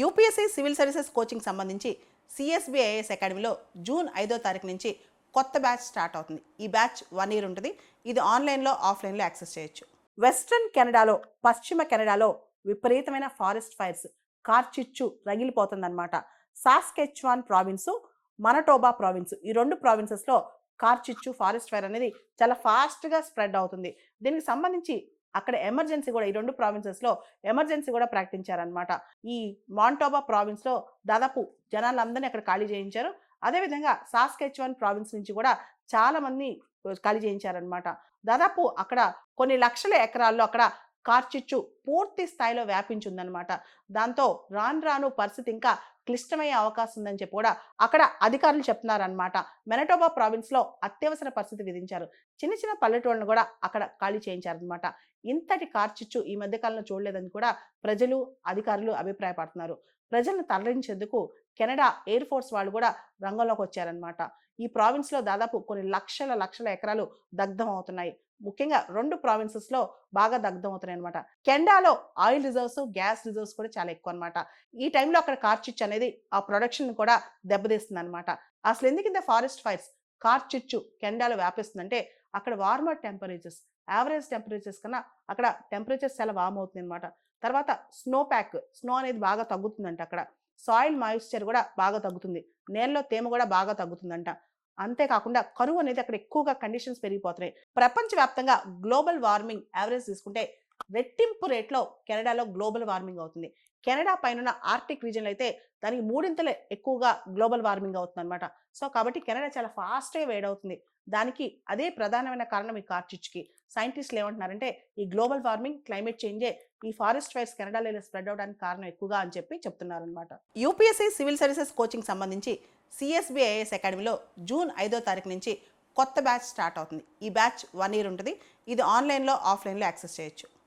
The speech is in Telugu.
యూపీఎస్సీ సివిల్ సర్వీసెస్ కోచింగ్ సంబంధించి సిఎస్బిఐఎస్ అకాడమీలో జూన్ 5వ తారీఖు నుంచి కొత్త బ్యాచ్ స్టార్ట్ అవుతుంది. ఈ బ్యాచ్ 1 ఇయర్ ఉంటుంది. ఇది ఆన్లైన్లో ఆఫ్లైన్లో యాక్సెస్ చేయొచ్చు. వెస్ట్రన్ కెనడాలో, పశ్చిమ కెనడాలో విపరీతమైన ఫారెస్ట్ ఫైర్స్, కార్చిచ్చు రగిలిపోతుందన్నమాట. సాస్కెచ్వాన్ ప్రావిన్సు, మనటోబా ప్రావిన్స్, ఈ 2 ప్రావిన్సెస్లో కార్చిచ్చు ఫారెస్ట్ ఫైర్ అనేది చాలా ఫాస్ట్గా స్ప్రెడ్ అవుతుంది. దీనికి సంబంధించి అక్కడ ఎమర్జెన్సీ కూడా, ఈ 2 ప్రావిన్సెస్లో ఎమర్జెన్సీ కూడా ప్రకటించారనమాట. ఈ మాంటోబా ప్రావిన్స్లో దాదాపు జనాలందరినీ అక్కడ ఖాళీ చేయించారు. అదేవిధంగా సాస్కెచ్వాన్ ప్రావిన్స్ నుంచి కూడా చాలా మంది ఖాళీ చేయించారనమాట. దాదాపు అక్కడ కొన్ని లక్షల ఎకరాల్లో అక్కడ కార్చిచ్చు పూర్తి స్థాయిలో వ్యాపించి ఉందన్నమాట. దాంతో రాను రాను పరిస్థితి ఇంకా క్లిష్టమయ్యే అవకాశం ఉందని చెప్పి కూడా అక్కడ అధికారులు చెప్తున్నారనమాట. మెనటోబా ప్రావిన్స్లో అత్యవసర పరిస్థితి విధించారు. చిన్న చిన్న పల్లెటూళ్ళను కూడా అక్కడ ఖాళీ చేయించారనమాట. ఇంతటి కార్చిచ్చు ఈ మధ్యకాలంలో చూడలేదని కూడా ప్రజలు, అధికారులు అభిప్రాయపడుతున్నారు. ప్రజలను తరలించేందుకు కెనడా ఎయిర్ ఫోర్స్ వాళ్ళు కూడా రంగంలోకి వచ్చారనమాట. ఈ ప్రావిన్స్లో దాదాపు కొన్ని లక్షల ఎకరాలు దగ్ధం అవుతున్నాయి. ముఖ్యంగా 2 ప్రావిన్సెస్లో బాగా దగ్ధం అవుతున్నాయి అనమాట. కెనడాలో ఆయిల్ రిజర్వ్స్, గ్యాస్ రిజర్వ్స్ కూడా చాలా ఎక్కువ అనమాట. ఈ టైంలో అక్కడ కార్చిచ్చు అనేది ఆ ప్రొడక్షన్ కూడా దెబ్బతీస్తుంది అనమాట. అసలు ఎందుకు ఇంత ఫారెస్ట్ ఫైర్స్, కార్చిచ్చు కెనడాలో వ్యాపిస్తుందంటే అక్కడ వార్మర్ టెంపరేచర్స్, యావరేజ్ టెంపరేచర్స్ కన్నా అక్కడ టెంపరేచర్స్ చాలా వార్మ్ అవుతుంది అనమాట. తర్వాత స్నో అనేది బాగా తగ్గుతుందంట అక్కడ. సాయిల్ మాయిశ్చర్ కూడా బాగా తగ్గుతుంది. నేలలో తేమ కూడా బాగా తగ్గుతుందంట. అంతేకాకుండా కరువు అనేది అక్కడ ఎక్కువగా కండిషన్స్ పెరిగిపోతున్నాయి. ప్రపంచవ్యాప్తంగా గ్లోబల్ వార్మింగ్ యావరేజ్ తీసుకుంటే రెట్టింపు రేట్లో కెనడాలో గ్లోబల్ వార్మింగ్ అవుతుంది. కెనడా పైన ఆర్టిక్ రీజన్లో అయితే దానికి 3 ఎక్కువగా గ్లోబల్ వార్మింగ్ అవుతుంది అనమాట. సో కాబట్టి కెనడా చాలా ఫాస్ట్గా వేడవుతుంది. దానికి అదే ప్రధానమైన కారణం ఈ కార్చిచ్చుకి. సైంటిస్టులు ఏమంటున్నారంటే ఈ గ్లోబల్ వార్మింగ్, క్లైమేట్ చేంజే ఈ ఫారెస్ట్ ఫైర్స్ కెనడాలో ఇలా స్ప్రెడ్ అవడానికి కారణం ఎక్కువగా అని చెప్పి చెప్తున్నారనమాట. యూపీఎస్సీ సివిల్ సర్వీసెస్ కోచింగ్ సంబంధించి సిఎస్బిఐఎస్ అకాడమీలో జూన్ 5వ తారీఖు నుంచి కొత్త బ్యాచ్ స్టార్ట్ అవుతుంది. ఈ బ్యాచ్ 1 ఇయర్ ఉంటుంది. ఇది ఆన్లైన్లో, ఆఫ్లైన్లో యాక్సెస్ చేయొచ్చు.